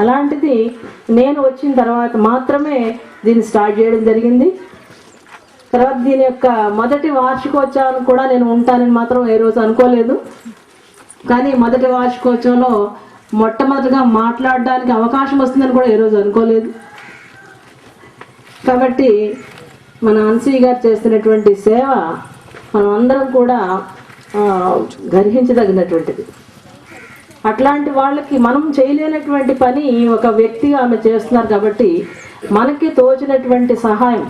అలాంటిది నేను వచ్చిన తర్వాత మాత్రమే దీన్ని స్టార్ట్ చేయడం జరిగింది. తర్వాత దీని యొక్క మొదటి వార్షికోత్సవాన్ని కూడా నేను ఉంటానని మాత్రం ఏ రోజు అనుకోలేదు. కానీ మొదటి వార్షికోత్సవంలో మొట్టమొదటిగా మాట్లాడడానికి అవకాశం వస్తుందని కూడా ఏ రోజు అనుకోలేదు. కాబట్టి మన అన్సీ గారు చేస్తున్నటువంటి సేవ మనం అందరం కూడా గర్హించదగినటువంటిది. అట్లాంటి వాళ్ళకి మనం చేయలేనటువంటి పని ఒక వ్యక్తిగా ఆమె చేస్తున్నారు. కాబట్టి మనకి తోచినటువంటి సహాయం,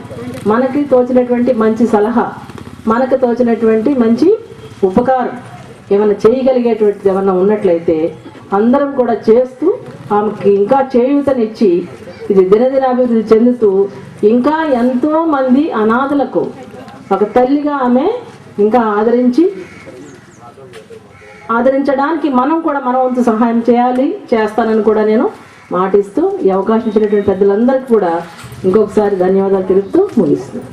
మనకి తోచినటువంటి మంచి సలహా, మనకు తోచినటువంటి మంచి ఉపకారం ఏమైనా చేయగలిగేటువంటిది ఏమన్నా ఉన్నట్లయితే అందరం కూడా చేస్తూ ఆమెకి ఇంకా చేయూతనిచ్చి ఇది దినదినాభివృద్ధి చెందుతూ ఇంకా ఎంతోమంది అనాథలకు ఒక తల్లిగా ఆమె ఇంకా ఆదరించడానికి మనం కూడా మన వంతు సహాయం చేస్తానని కూడా నేను మాటిస్తూ ఈ అవకాశం ఇచ్చినటువంటి పెద్దలందరికీ కూడా ఇంకొకసారి ధన్యవాదాలు తెలుపుతూ ముగిస్తున్నాను.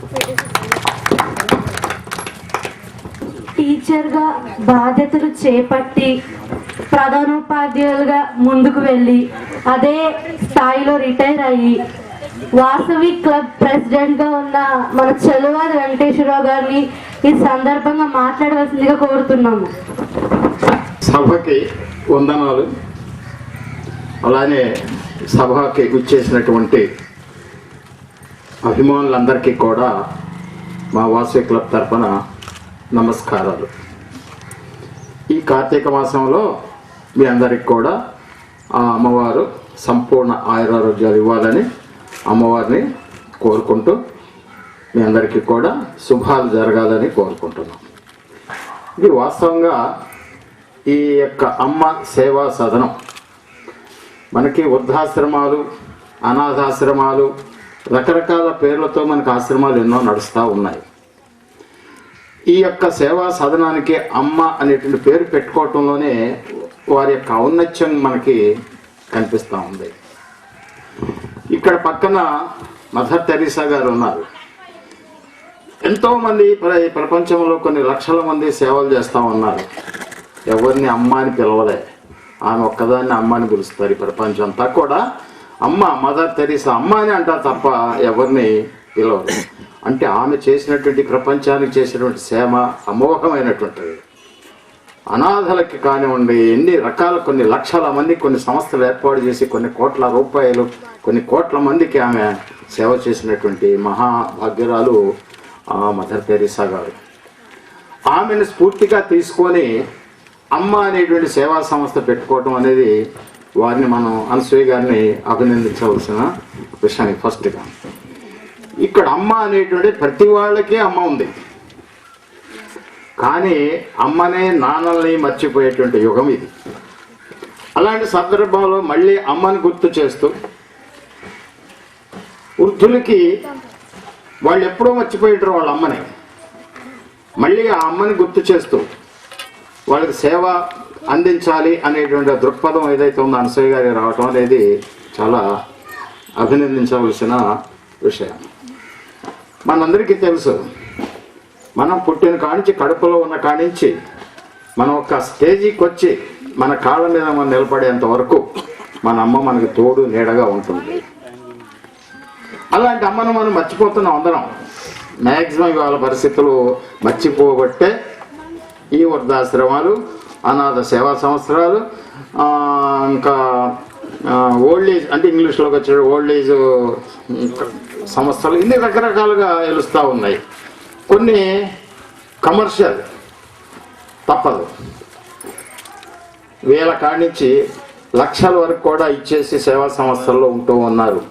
టీచర్గా బాధ్యతలు చేపట్టి ప్రధానోపాధ్యాయులుగా ముందుకు వెళ్ళి అదే స్థాయిలో రిటైర్ అయ్యి వాసవి క్లబ్ ప్రెసిడెంట్గా ఉన్న మన చెలువాది వెంకటేశ్వరరావు గారిని ఈ సందర్భంగా మాట్లాడవలసిందిగా కోరుతున్నాము. సభకి వందనాలు. అలానే సభకి వచ్చేసినటువంటి అభిమానులందరికీ కూడా మా వాసవి క్లబ్ తరఫున నమస్కారాలు. ఈ కార్తీక మాసంలో మీ అందరికి కూడా ఆ అమ్మవారు సంపూర్ణ ఆయురారోగ్యాలు ఇవ్వాలని అమ్మవారిని కోరుకుంటూ మీ అందరికీ కూడా శుభాలు జరగాలని కోరుకుంటున్నాం. ఇది వాస్తవంగా ఈ యొక్క అమ్మ సేవా సదనం మనకి వృద్ధాశ్రమాలు, అనాథాశ్రమాలు, రకరకాల పేర్లతో మనకు ఆశ్రమాలు ఎన్నో నడుస్తూ ఉన్నాయి. ఈ యొక్క సేవా సదనానికి అమ్మ అనేటువంటి పేరు పెట్టుకోవటంలోనే వారి యొక్క ఔన్నత్యం మనకి కనిపిస్తూ ఉంది. ఇక్కడ పక్కన మదర్ తెరీసా గారు ఉన్నారు. ఎంతోమంది ప్రపంచంలో కొన్ని లక్షల మంది సేవలు చేస్తూ ఉన్నారు. ఎవరిని అమ్మ అని పిలవలే, ఆమె ఒక్కదాన్ని అమ్మ అని పిలుస్తారు. ఈ ప్రపంచం అంతా కూడా అమ్మ, మదర్ తెరీసా అమ్మ అని అంటారు తప్ప ఎవరిని పిలవరు. అంటే ఆమె చేసినటువంటి ప్రపంచానికి చేసినటువంటి సేవ అమోఘమైనటువంటిది. అనాథలకి కానివ్వండి, ఎన్ని రకాల కొన్ని లక్షల మంది కొన్ని సంస్థలు ఏర్పాటు చేసి కొన్ని కోట్ల రూపాయలు కొన్ని కోట్ల మందికి ఆమె సేవ చేసినటువంటి మహాభాగ్యురాలు మదర్ తెరీసా గారు. ఆమెను స్ఫూర్తిగా తీసుకొని అమ్మ అనేటువంటి సేవా సంస్థ పెట్టుకోవటం అనేది వారిని మనం అనసూయ గారిని అభినందించవలసిన విషయం. ఫస్ట్గా ఇక్కడ అమ్మ అనేటువంటి ప్రతి వాళ్ళకి అమ్మ ఉంది. కానీ అమ్మనే నాన్నల్ని మర్చిపోయేటువంటి యుగం ఇది. అలాంటి సందర్భంలో మళ్ళీ అమ్మని గుర్తు చేస్తూ వృద్ధులకి వాళ్ళు ఎప్పుడో మర్చిపోయేటారు వాళ్ళ అమ్మని, మళ్ళీ ఆ అమ్మని గుర్తు చేస్తూ వాళ్ళకి సేవ అందించాలి అనేటువంటి దృక్పథం ఏదైతే ఉందో అనసూయ గారి రావటం అనేది చాలా అభినందించవలసిన విషయం. మనందరికీ తెలుసు, మనం పుట్టిన కానించి కడుపులో ఉన్న కానించి మనం ఒక స్టేజీకి వచ్చి మన కాళ్ళ మీద మనం నిలబడేంత వరకు మన అమ్మ మనకి తోడు నీడగా ఉంటుంది. అలాంటి అమ్మను మనం మర్చిపోతున్నాం అందరం. మ్యాక్సిమం ఇవాళ పరిస్థితులు మర్చిపోబట్టే ఈ వృద్ధాశ్రమాలు, అనాథ సేవా సంవత్సరాలు, ఇంకా ఓల్డ్ ఏజ్ అంటే ఇంగ్లీష్లోకి వచ్చే ఓల్డ్ ఏజ్ సంస్థలు ఇన్ని రకరకాలుగా వెలుస్తూ ఉన్నాయి. కొన్ని కమర్షియల్ తప్పదు, వేల కానించి లక్షల వరకు కూడా ఇచ్చేసి సేవా సంస్థల్లో ఉంటూ ఉన్నారు.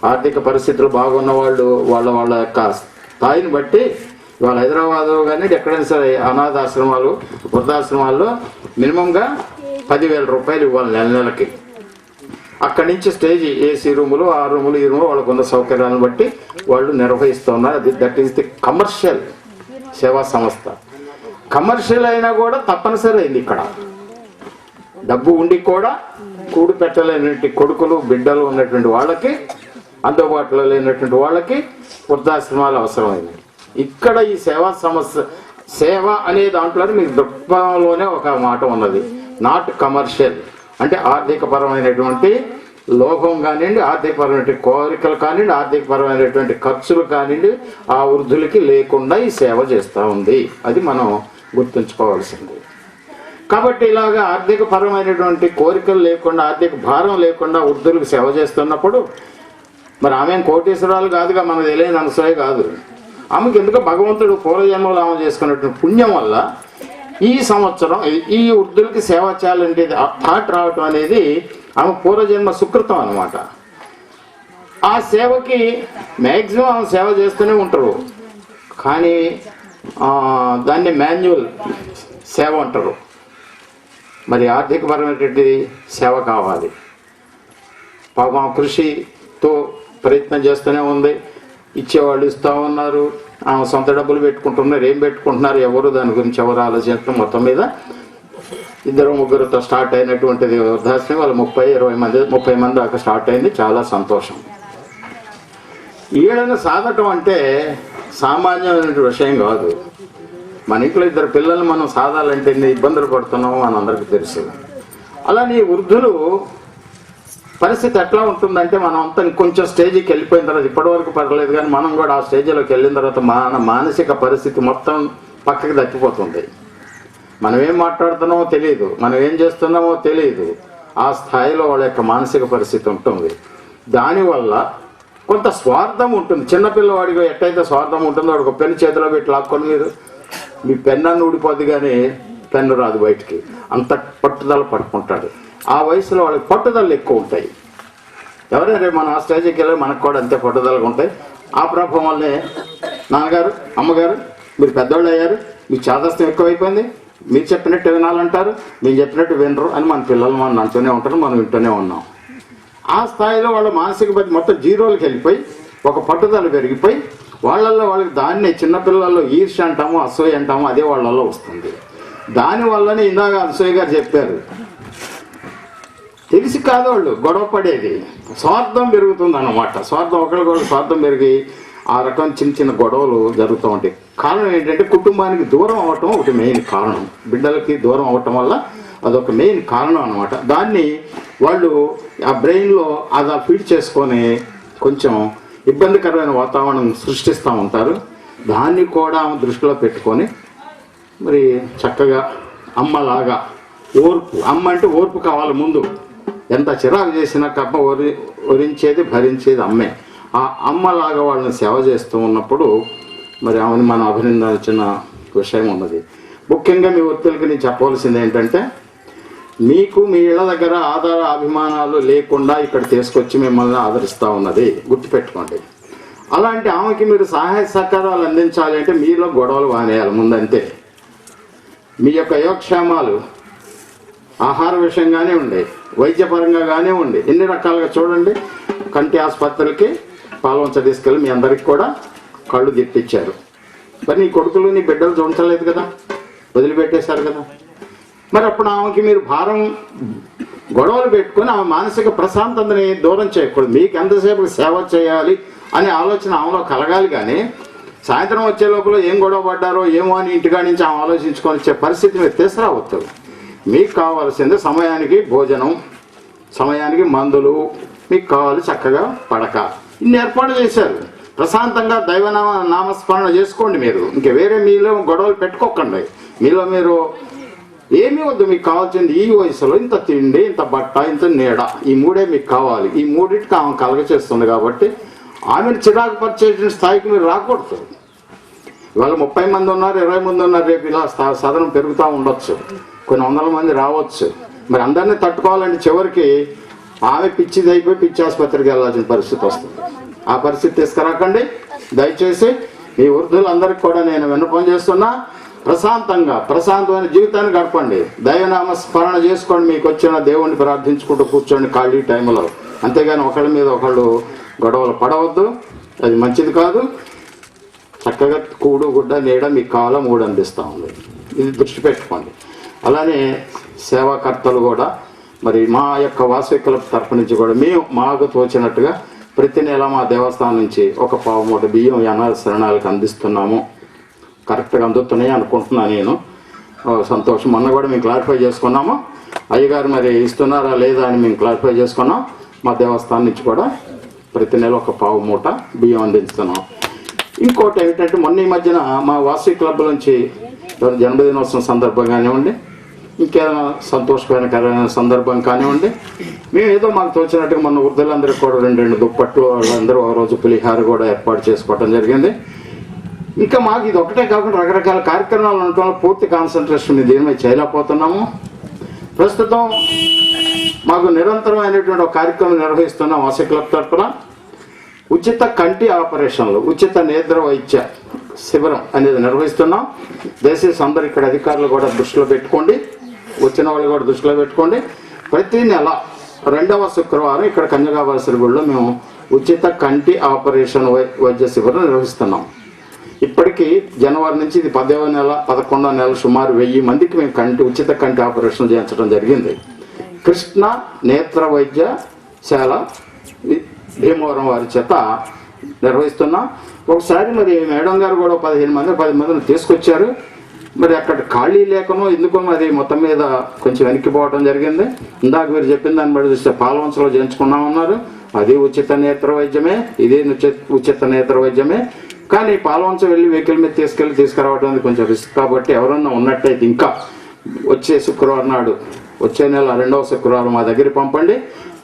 ఆర్థిక పరిస్థితులు బాగున్న వాళ్ళు వాళ్ళ యొక్క స్థాయిని బట్టి ఇవాళ హైదరాబాద్ కానీ ఎక్కడైనా సరే అనాథాశ్రమాలు, వృద్ధాశ్రమాల్లో మినిమంగా 10,000 రూపాయలు ఇవ్వాలి నెలకి. అక్కడి నుంచి స్టేజీ ఏసీ రూములు, ఆ రూములు, ఈ రూములు వాళ్ళకు ఉన్న సౌకర్యాలను బట్టి వాళ్ళు నిర్వహిస్తూ ఉన్నారు. దట్ ఈస్ ది కమర్షియల్ సేవా సంస్థ. కమర్షియల్ అయినా కూడా తప్పనిసరి అయింది. ఇక్కడ డబ్బు ఉండి కూడా కూడు పెట్టలేనటువంటి కొడుకులు, బిడ్డలు ఉన్నటువంటి వాళ్ళకి, అందుబాటులో లేనటువంటి వాళ్ళకి వృద్ధాశ్రమాలు అవసరమైనవి. ఇక్కడ ఈ సేవా సంస్థ సేవ అనే దాంట్లో మీకు దృక్పథంలోనే ఒక మాట ఉన్నది, నాట్ కమర్షియల్. అంటే ఆర్థిక పరమైనటువంటి లోభం కానివ్వండి, ఆర్థికపరమైన కోరికలు కానివ్వండి, ఆర్థికపరమైనటువంటి ఖర్చులు కానివ్వండి ఆ వృద్ధులకి లేకుండా ఈ సేవ చేస్తూ ఉంది. అది మనం గుర్తుంచుకోవాల్సింది. కాబట్టి ఇలాగా ఆర్థికపరమైనటువంటి కోరికలు లేకుండా, ఆర్థిక భారం లేకుండా వృద్ధులకు సేవ చేస్తున్నప్పుడు మరి ఆమె కోటీశ్వరాలు కాదుగా, మనకు తెలియని అనసూయ కాదు. ఆమెకి ఎందుకు భగవంతుడు పూర్వజన్మలో ఆమె చేసుకున్నటువంటి పుణ్యం వల్ల ఈ సంవత్సరం ఈ వృద్ధులకి సేవ చేయాలంటే థాట్ రావటం అనేది ఆమె పూర్వజన్మ సుకృతం అన్నమాట. ఆ సేవకి మ్యాక్సిమం ఆమె సేవ చేస్తూనే ఉంటారు, కానీ దాన్ని మాన్యువల్ సేవ అంటారు. మరి ఆర్థికపరమైనటువంటి సేవ కావాలి. పాపం కృషితో ప్రయత్నం చేస్తూనే ఉంది, ఇచ్చేవాళ్ళు ఇస్తూ ఉన్నారు, ఆమె సొంత డబ్బులు పెట్టుకుంటున్నారు. ఏం పెట్టుకుంటున్నారు ఎవరు దాని గురించి ఎవరు ఆలోచించడం. మొత్తం మీద 2-3 స్టార్ట్ అయినటువంటిది వృద్ధాశ్రమం వాళ్ళు 30 మంది దాకా స్టార్ట్ అయింది. చాలా సంతోషం. ఈడను సాధటం అంటే సామాన్యమైన విషయం కాదు. మన ఇంట్లో 2 పిల్లలు మనం సాధాలంటే ఎన్ని ఇబ్బందులు పడుతున్నామో మనందరికీ తెలుసు. అలానే వృద్ధులు పరిస్థితి ఎట్లా ఉంటుందంటే, మనం అంతా కొంచెం స్టేజ్కి వెళ్ళిపోయిన తర్వాత, ఇప్పటివరకు పర్లేదు కానీ మనం కూడా ఆ స్టేజ్లోకి వెళ్ళిన తర్వాత మన మానసిక పరిస్థితి మొత్తం పక్కకి తగ్గిపోతుంది. మనం ఏం మాట్లాడుతున్నామో తెలియదు, మనం ఏం చేస్తున్నామో తెలియదు. ఆ స్థాయిలో వాళ్ళ యొక్క మానసిక పరిస్థితి ఉంటుంది. దానివల్ల కొంత స్వార్థం ఉంటుంది. చిన్నపిల్లవాడికి ఎట్టయితే స్వార్థం ఉంటుందో, వాడికి పెన్ను చేతిలో పెట్టి లాక్కొని మీరు మీ పెన్ను ఊడిపోద్ది కానీ పెన్ను రాదు బయటికి, అంత పట్టుదల పట్టుకుంటాడు. ఆ వయసులో వాళ్ళకి పట్టుదలలు ఎక్కువ ఉంటాయి. ఎవరైనా రేపు మనం ఆ స్టేజ్కి వెళ్ళి మనకు కూడా అంతే పట్టుదలగా ఉంటాయి. ఆ ప్రభావం వల్లే నాన్నగారు అమ్మగారు మీరు పెద్దవాళ్ళు అయ్యారు, మీకు చాదస్తం ఎక్కువైపోయింది, మీరు చెప్పినట్టు వినాలంటారు, మేము చెప్పినట్టు వినరు అని మన పిల్లలు మనం అంటూనే ఉంటారు, మనం వింటూనే ఉన్నాం. ఆ స్థాయిలో వాళ్ళ మానసిక బతి మొత్తం జీరోలకు వెళ్ళిపోయి ఒక పట్టుదల పెరిగిపోయి వాళ్ళకి దాన్నే చిన్నపిల్లల్లో ఈర్ష్య అంటాము, అసూయ అంటాము, అదే వాళ్ళల్లో వస్తుంది. దానివల్లనే ఇందాక అసూయ గారు చెప్పారు, తెలిసి కాదు వాళ్ళు గొడవ పడేది, స్వార్థం పెరుగుతుంది అన్నమాట. స్వార్థం ఒకరికొకరు స్వార్థం పెరిగి ఆ రకం చిన్న గొడవలు జరుగుతూ ఉంటాయి. కారణం ఏంటంటే కుటుంబానికి దూరం అవ్వటం ఒకటి మెయిన్ కారణం. బిడ్డలకి దూరం అవ్వటం వల్ల అదొక మెయిన్ కారణం అన్నమాట. దాన్ని వాళ్ళు ఆ బ్రెయిన్లో అది ఫీడ్ చేసుకొని కొంచెం ఇబ్బందికరమైన వాతావరణం సృష్టిస్తూ ఉంటారు. దాన్ని కూడా దృష్టిలో పెట్టుకొని మరి చక్కగా అమ్మలాగా ఓర్పు, అమ్మ అంటే ఓర్పు కావాలి ముందు. ఎంత చిరాకు చేసినా కప్ప ఒరించేది భరించేది అమ్మే. ఆ అమ్మలాగా వాళ్ళని సేవ చేస్తూ ఉన్నప్పుడు మరి ఆమెను మనం అభినందించిన విషయం ఉన్నది. ముఖ్యంగా మీ వృత్తులకి నేను చెప్పవలసింది ఏంటంటే, మీకు మీ ఇళ్ళ దగ్గర ఆధార అభిమానాలు లేకుండా ఇక్కడ తీసుకొచ్చి మిమ్మల్ని ఆదరిస్తూ ఉన్నది గుర్తుపెట్టుకోండి. అలాంటి ఆమెకి మీరు సహాయ సహకారాలు అందించాలి అంటే మీలో గొడవలు వానేయాలి ముందంతే. మీ యొక్క యోగక్షేమాలు ఆహార విషయంగానే ఉండే, వైద్యపరంగా కానీ ఉండి, ఎన్ని రకాలుగా చూడండి. కంటి ఆసుపత్రులకి పాల్వంచ తీసుకెళ్ళి మీ అందరికి కూడా కళ్ళు తిప్పించారు. మరి నీ కొడుకులు నీ బిడ్డలు చూడలేదు కదా, వదిలిపెట్టేశారు కదా. మరి అప్పుడు ఆమెకి మీరు భారం గొడవలు పెట్టుకొని ఆమె మానసిక ప్రశాంతతని దూరం చేయకూడదు. మీకు ఎంతసేపు సేవ చేయాలి అనే ఆలోచన ఆమెలో కలగాలి. కానీ సాయంత్రం వచ్చే లోపల ఏం గొడవ పడ్డారో ఏమో అని ఇంటికాడి నుంచి ఆమె ఆలోచించుకొని వచ్చే పరిస్థితి మీరు తీసుకురావద్దు. మీకు కావాల్సింది సమయానికి భోజనం, సమయానికి మందులు, మీకు కావాలి చక్కగా పడక, ఇన్ని ఏర్పాటు చేశారు. ప్రశాంతంగా నామస్మరణ చేసుకోండి. మీరు ఇంకా వేరే మీలో గొడవలు పెట్టుకోకండి. మీలో మీరు ఏమీ వద్దు. మీకు కావాల్సింది ఈ వయసులో ఇంత తిండి, ఇంత బట్ట, ఇంత నీడ, ఈ మూడే మీకు కావాలి. ఈ మూడింటికి ఆమె కలగ చేస్తుంది కాబట్టి ఆమెను చిరాకు పరిచేసిన స్థాయికి మీరు రాకూడదు. ఇవాళ 30 మంది ఉన్నారు, 20 మంది ఉన్నారు, రేపు ఇలా సదనం పెరుగుతూ ఉండొచ్చు, కొన్ని 100 మంది రావచ్చు. మరి అందరినీ తట్టుకోవాలంటే చివరికి ఆమె పిచ్చిది అయిపోయి పిచ్చి ఆసుపత్రికి వెళ్ళాల్సిన పరిస్థితి వస్తుంది. ఆ పరిస్థితి తీసుకురాకండి దయచేసి. మీ వృద్ధులందరికీ కూడా నేను విన్నపం చేస్తున్నా, ప్రశాంతమైన జీవితాన్ని గడపండి. దైవనామ స్మరణ చేసుకోండి. మీకు వచ్చిన దేవుణ్ణి ప్రార్థించుకుంటూ కూర్చోండి ఖాళీ టైంలో. అంతేగాని ఒకళ్ళ మీద ఒకళ్ళు గొడవలు పడవద్దు, అది మంచిది కాదు. చక్కగా కూడు గుడ్డ నీడ మీకు కావాలా 3 అందిస్తూ ఉంది. ఇది దృష్టి పెట్టుకోండి. అలానే సేవాకర్తలు కూడా మరి మా యొక్క వాసవి క్లబ్ తరఫు నుంచి కూడా మేము మాకు తోచినట్టుగా ప్రతి నెల మా దేవస్థానం నుంచి ఒక 1/4 మూట బియ్యం అనాథ శరణాలకు అందిస్తున్నాము. కరెక్ట్గా అందుతున్నాయి అనుకుంటున్నాను నేను. సంతోషం. మొన్న కూడా మేము క్లారిఫై చేసుకున్నాము. అయ్యగారు మరి ఇస్తున్నారా లేదా అని మేము క్లారిఫై చేసుకున్నాం. మా దేవస్థానం నుంచి కూడా ప్రతి నెల ఒక పావు మూట బియ్యం అందిస్తున్నాం. ఇంకోటి ఏమిటంటే మొన్న ఈ మధ్యన మా వాసవి క్లబ్ నుంచి జన్మదినోత్సవం సందర్భం కానివ్వండి, ఇంకేదైనా సంతోషకరమైన సందర్భం కానివ్వండి, మేము ఏదో మాకు తోచినట్టుగా మన వృద్ధులందరికీ కూడా 2 దుప్పట్లు, వాళ్ళందరూ ఒక రోజు పులిహార కూడా ఏర్పాటు చేసుకోవడం జరిగింది. ఇంకా మాకు ఇది ఒకటే కాకుండా రకరకాల కార్యక్రమాలు ఉండటం పూర్తి కాన్సన్ట్రేషన్ దీని మీద చేయలేకపోతున్నాము. ప్రస్తుతం మాకు నిరంతరమైనటువంటి ఒక కార్యక్రమం నిర్వహిస్తున్నాం. వాసవి క్లబ్ తరఫున ఉచిత కంటి ఆపరేషన్లు, ఉచిత నేత్ర వైద్య శిబిరం అనేది నిర్వహిస్తున్నాం. దయచేసి అందరు ఇక్కడ అధికారులు కూడా దృష్టిలో పెట్టుకోండి, వచ్చిన వాళ్ళు కూడా దృష్టిలో పెట్టుకోండి. ప్రతి నెల 2వ శుక్రవారం ఇక్కడ కన్యకాబాలసరి గుడిలో మేము ఉచిత కంటి ఆపరేషన్ వైద్య శిబిరం నిర్వహిస్తున్నాం. ఇప్పటికీ జనవరి నుంచి ఇది 10వ నెల 11వ నెల సుమారు 1000 మందికి మేము ఉచిత కంటి ఆపరేషన్ చేయించడం జరిగింది. కృష్ణ నేత్ర వైద్యశాల భీమవరం వారి చేత నిర్వహిస్తున్నాం. ఒకసారి మరి మేడం గారు కూడా 10 మందిని తీసుకొచ్చారు. మరి అక్కడ ఖాళీ లేకనో ఎందుకో మరి మొత్తం మీద కొంచెం వెనక్కిపోవడం జరిగింది. ఇందాక మీరు చెప్పిన దాన్ని బట్టి చూస్తే పాలవంచలో చేయించుకున్నామన్నారు, అది ఉచిత నేత్ర వైద్యమే, ఇది ఉచిత నేత్ర వైద్యమే. కానీ పాలవంచ వెళ్ళి వెహికల్ మీద తీసుకురావడం కొంచెం రిస్క్ కాబట్టి ఎవరన్నా ఉన్నట్టయితే ఇంకా వచ్చే శుక్రవారం నాడు, వచ్చే నెల 2వ శుక్రవారం మా దగ్గర పంపండి.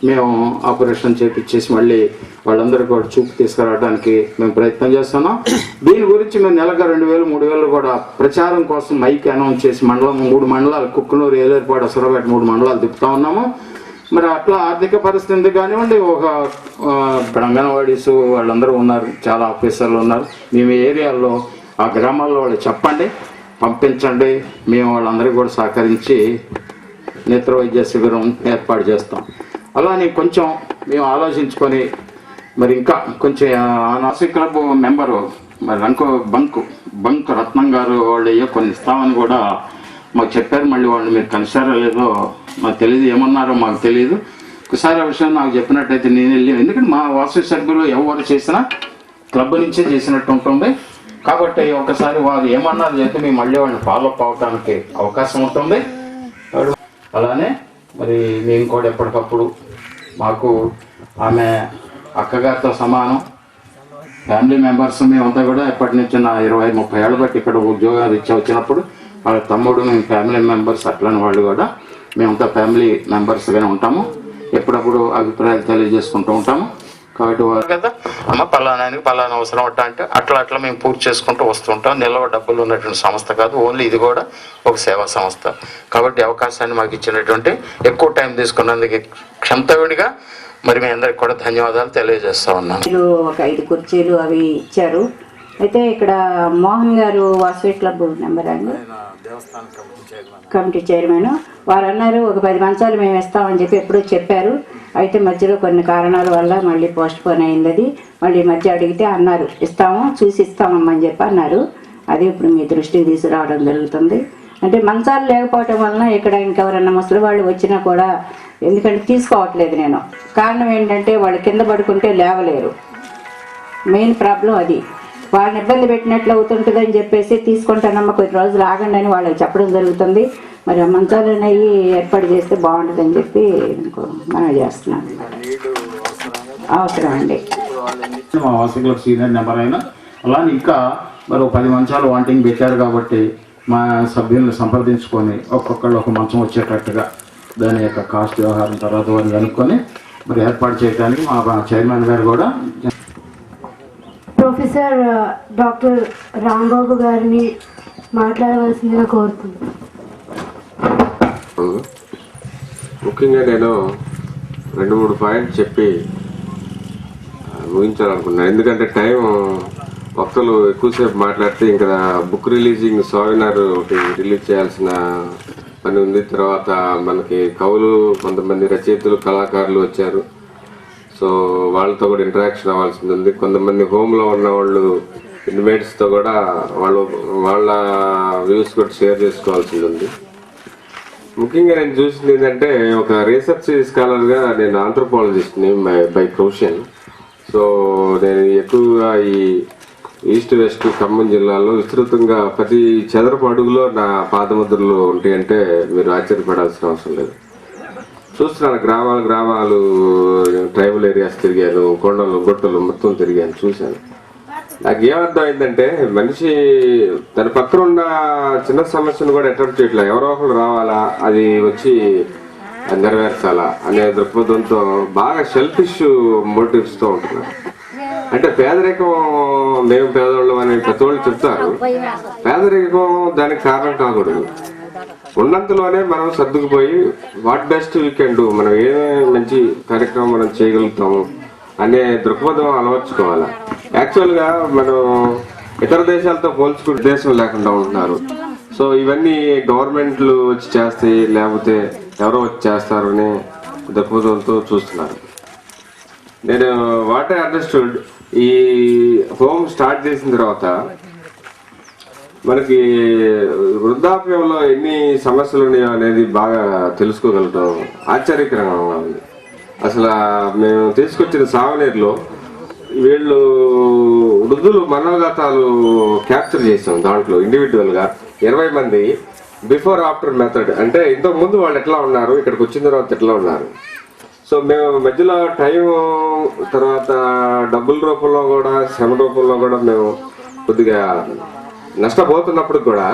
మేము ఆపరేషన్ చేపించేసి మళ్ళీ వాళ్ళందరూ కూడా చూపు తీసుకురావడానికి మేము ప్రయత్నం చేస్తున్నాం. దీని గురించి మేము నెలకు 2000, 3000 కూడా ప్రచారం కోసం మైక్ అనౌన్స్ చేసి 3 మండలాలు కుక్కునూరు, ఏలేరుపాడు, అసరపేట 3 మండలాలు తిప్పుతా ఉన్నాము. మరి అట్లా ఆర్థిక పరిస్థితి కానివ్వండి, ఒక అంగన్వాడీస్ వాళ్ళందరూ ఉన్నారు, చాలా ఆఫీసర్లు ఉన్నారు. మేము ఏరియాల్లో ఆ గ్రామాల్లో వాళ్ళు చెప్పండి, పంపించండి, మేము వాళ్ళందరికీ కూడా సహకరించి నేత్ర వైద్య శిబిరం ఏర్పాటు చేస్తాం. అలానే కొంచెం మేము ఆలోచించుకొని మరి ఇంకా కొంచెం వాసవి క్లబ్ మెంబరు మరి బంక్ రత్నం గారు వాళ్ళు కొన్ని ఇస్తామని కూడా మాకు చెప్పారు. మళ్ళీ వాళ్ళు మీరు కలిసారో లేదో మాకు తెలియదు, ఏమన్నారో మాకు తెలియదు. ఒకసారి ఆ విషయం నాకు చెప్పినట్టయితే నేను వెళ్ళి, ఎందుకంటే మా వాసవి సభ్యులు ఎవరు చేసినా క్లబ్ నుంచే చేసినట్టు ఉంటుంది కాబట్టి ఒకసారి వారు ఏమన్నారు చెప్తే మేము మళ్ళీ వాళ్ళని ఫాలోఅప్ అవడానికి అవకాశం ఉంటుంది. అలానే మరి మేము కూడా ఎప్పటికప్పుడు మాకు ఆమె అక్కగారితో సమానం ఫ్యామిలీ మెంబర్స్ మేమంతా కూడా ఎప్పటి నుంచి నా 20-30 ఏళ్ళు బట్టి ఇక్కడ ఉద్యోగాలు వచ్చినప్పుడు వాళ్ళ తమ్ముడు మేము ఫ్యామిలీ మెంబర్స్, అట్లని వాళ్ళు కూడా మేమంతా ఫ్యామిలీ మెంబర్స్గానే ఉంటాము. ఎప్పుడప్పుడు అభిప్రాయాలు తెలియజేసుకుంటూ ఉంటాము. కాబట్టి కదా అమ్మ పలానానికి పలానా అవసరం అంటే అట్లా మేము పూర్తి చేసుకుంటూ వస్తుంటాం. నిల్వ డబ్బులు ఉన్నటువంటి సంస్థ కాదు, ఓన్లీ ఇది కూడా ఒక సేవా సంస్థ. కాబట్టి అవకాశాన్ని మాకు ఇచ్చినటువంటి, ఎక్కువ టైం తీసుకున్నందుకు క్షంతవుడిగా మరి మీ అందరికి కూడా ధన్యవాదాలు తెలియజేస్తా ఉన్నాను. ఒక 5 కుర్చీలు అవి ఇచ్చారు. అయితే ఇక్కడ మోహన్ గారు వాసవి క్లబ్ నెంబర్ అండి, కమిటీ చైర్మన్, వారు అన్నారు ఒక 10 మంచాలు మేము ఇస్తామని చెప్పి ఎప్పుడో చెప్పారు. అయితే మధ్యలో కొన్ని కారణాల వల్ల మళ్ళీ పోస్ట్ పోన్ అయింది. అది మళ్ళీ మధ్య అడిగితే అన్నారు ఇస్తాము, చూసి ఇస్తామమ్మని చెప్పి అన్నారు. అది ఇప్పుడు మీ దృష్టికి తీసుకురావడం జరుగుతుంది. అంటే మంచాలు లేకపోవటం వలన ఇక్కడ ఇంకెవరన్నా ముసలి వాళ్ళు వచ్చినా కూడా, ఎందుకంటే తీసుకోవట్లేదు నేను. కారణం ఏంటంటే వాళ్ళు కింద పడుకుంటే లేవలేరు, మెయిన్ ప్రాబ్లం అది. వాళ్ళని ఇబ్బంది పెట్టినట్లు అవుతుంటుందని చెప్పేసి తీసుకుంటానమ్మ కొద్ది రోజులు ఆగండి అని వాళ్ళకి చెప్పడం జరుగుతుంది. మరి ఆ మంచాలు అనేవి ఏర్పాటు చేస్తే బాగుంటుందని చెప్పి మనం చేస్తున్నాను. అవసరం అండి. మా వాసవి క్లబ్ సీనియర్ నెంబర్ అయినా అలానే ఇంకా మరి 10 మంచాలు వాంటింగ్ పెట్టారు కాబట్టి మా సభ్యులను సంప్రదించుకొని ఒక్కొక్కళ్ళు ఒక మంచం వచ్చేటట్టుగా దాని యొక్క కాస్ట్ వ్యవహారం తర్వాత వారిని కనుక్కొని మరి ఏర్పాటు చేయడానికి మా చైర్మన్ గారు కూడా ప్రొఫెసర్ డాక్టర్ రాంబాబు గారిని మాట్లాడవలసిందిగా కోరుతున్నాను. ముఖ్యంగా నేను 2-3 పాయింట్స్ చెప్పి ముగించాలనుకున్నాను. ఎందుకంటే టైం భక్తులు ఎక్కువసేపు మాట్లాడితే ఇంకా బుక్ రిలీజింగ్ సెమినార్ ఒకటి రిలీజ్ చేయాల్సిన పని ఉంది. తర్వాత మనకి కవులు, కొంతమంది రచయితలు, కళాకారులు వచ్చారు. సో వాళ్ళతో కూడా ఇంటరాక్షన్ అవ్వాల్సింది ఉంది. కొంతమంది హోమ్లో ఉన్న వాళ్ళు ఇన్మేట్స్తో కూడా వాళ్ళ వ్యూస్ కూడా షేర్ చేసుకోవాల్సింది ఉంది. ముఖ్యంగా నేను చూసింది ఏంటంటే, ఒక రీసెర్చ్ స్కాలర్గా నేను ఆంథ్రోపాలజిస్ట్ని బై ప్రొఫెషన్. సో నేను ఎక్కువగా ఈ ఈస్ట్ వెస్ట్ ఖమ్మం జిల్లాలో విస్తృతంగా 10 చదరపు అడుగులో నా పాదముద్రలు ఉంటాయంటే మీరు ఆశ్చర్యపడాల్సిన అవసరం లేదు. చూస్తున్నాను. గ్రామాలు ట్రైబల్ ఏరియాస్ తిరిగాను, కొండలు గుట్టలు మొత్తం తిరిగాను, చూశాను. నాకు ఏమర్థం అయిందంటే, మనిషి తన పక్కన ఉన్న చిన్న సమస్యను కూడా అటెంప్ట్ చేయట్లేదు. ఎవరో ఒకరు రావాలా, అది వచ్చి నెరవేర్చాలా అనే దృక్పథంతో బాగా సెల్ఫిష్ మోటివ్స్తో ఉంటున్నారు. అంటే పేదరికం, మేము పేదవాళ్ళం అని పెద్దవాళ్ళు చెప్తారు. పేదరికం దానికి కారణం కాకూడదు. ఉన్నంతలోనే మనం సర్దుకుపోయి what best we can do, మనం ఏమేమి మంచి కార్యక్రమం మనం చేయగలుగుతాము అనే దృక్పథం అలవర్చుకోవాలి. యాక్చువల్గా మనం ఇతర దేశాలతో పోల్చుకునే ఉద్దేశం లేకుండా ఉంటున్నారు. సో ఇవన్నీ గవర్నమెంట్లు వచ్చి చేస్తాయి, లేకపోతే ఎవరో వచ్చి చేస్తారు అనే దృక్పథంతో చూస్తున్నారు. నేను వాట్ ఐ అండర్స్టూడ్, ఈ హోమ్ స్టార్ట్ చేసిన తర్వాత మనకి వృద్ధాప్యంలో ఎన్ని సమస్యలు ఉన్నాయో అనేది బాగా తెలుసుకోగలటం ఆశ్చర్యకరంగా ఉంది. అసలు మేము తీసుకొచ్చిన సావనీరులో వీళ్ళు వృద్ధులు మనోగతాలు క్యాప్చర్ చేసాం. దాంట్లో ఇండివిజువల్గా 20 మంది బిఫోర్ ఆఫ్టర్ మెథడ్, అంటే ఇంతకు ముందు వాళ్ళు ఎట్లా ఉన్నారు, ఇక్కడికి వచ్చిన తర్వాత ఎట్లా ఉన్నారు. సో మేము మధ్యలో టైం తర్వాత డబ్బుల రూపంలో కూడా శ్రమ రూపంలో కూడా మేము కొద్దిగా నష్టపోతున్నప్పుడు కూడా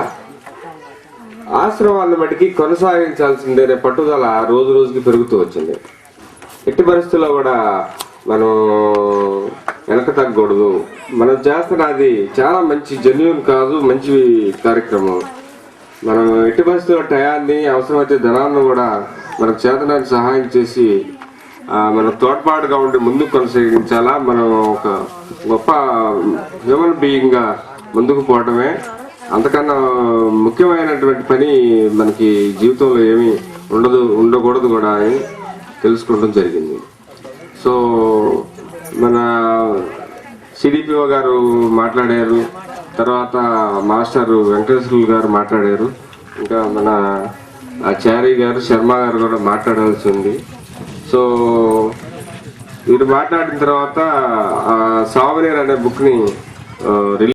ఆశ్రమాన్ని మటుకి కొనసాగించాల్సిందే పట్టుదల రోజు రోజుకి పెరుగుతూ వచ్చింది. ఎట్టి పరిస్థితుల్లో కూడా మనం వెనక తగ్గకూడదు. మనం చేస్తున్నది చాలా మంచి జెన్యూన్ కాదు, మంచి కార్యక్రమం. మనం ఎట్టి పరిస్థితుల్లో టయాన్ని, అవసరమైతే ధనాన్ని కూడా మనకు చేతనాన్ని సహాయం చేసి మనం తోడ్పాటుగా ఉండి ముందుకు కొనసాగించాలా. మనం ఒక గొప్ప హ్యూమన్ బీయింగ్గా ముందుకు పోవడమే అంతకన్నా ముఖ్యమైనటువంటి పని మనకి జీవితంలో ఏమీ ఉండకూడదు కూడా అని తెలుసుకోవడం జరిగింది. సో మన సిడిపిఓ గారు మాట్లాడారు, తర్వాత మాస్టర్ వెంకటేశ్వర్లు గారు మాట్లాడారు, ఇంకా మన చారీ గారు, శర్మ గారు కూడా మాట్లాడాల్సి ఉంది. సో వీరు మాట్లాడిన తర్వాత సావనీర్ అనే బుక్ని రిలీజ్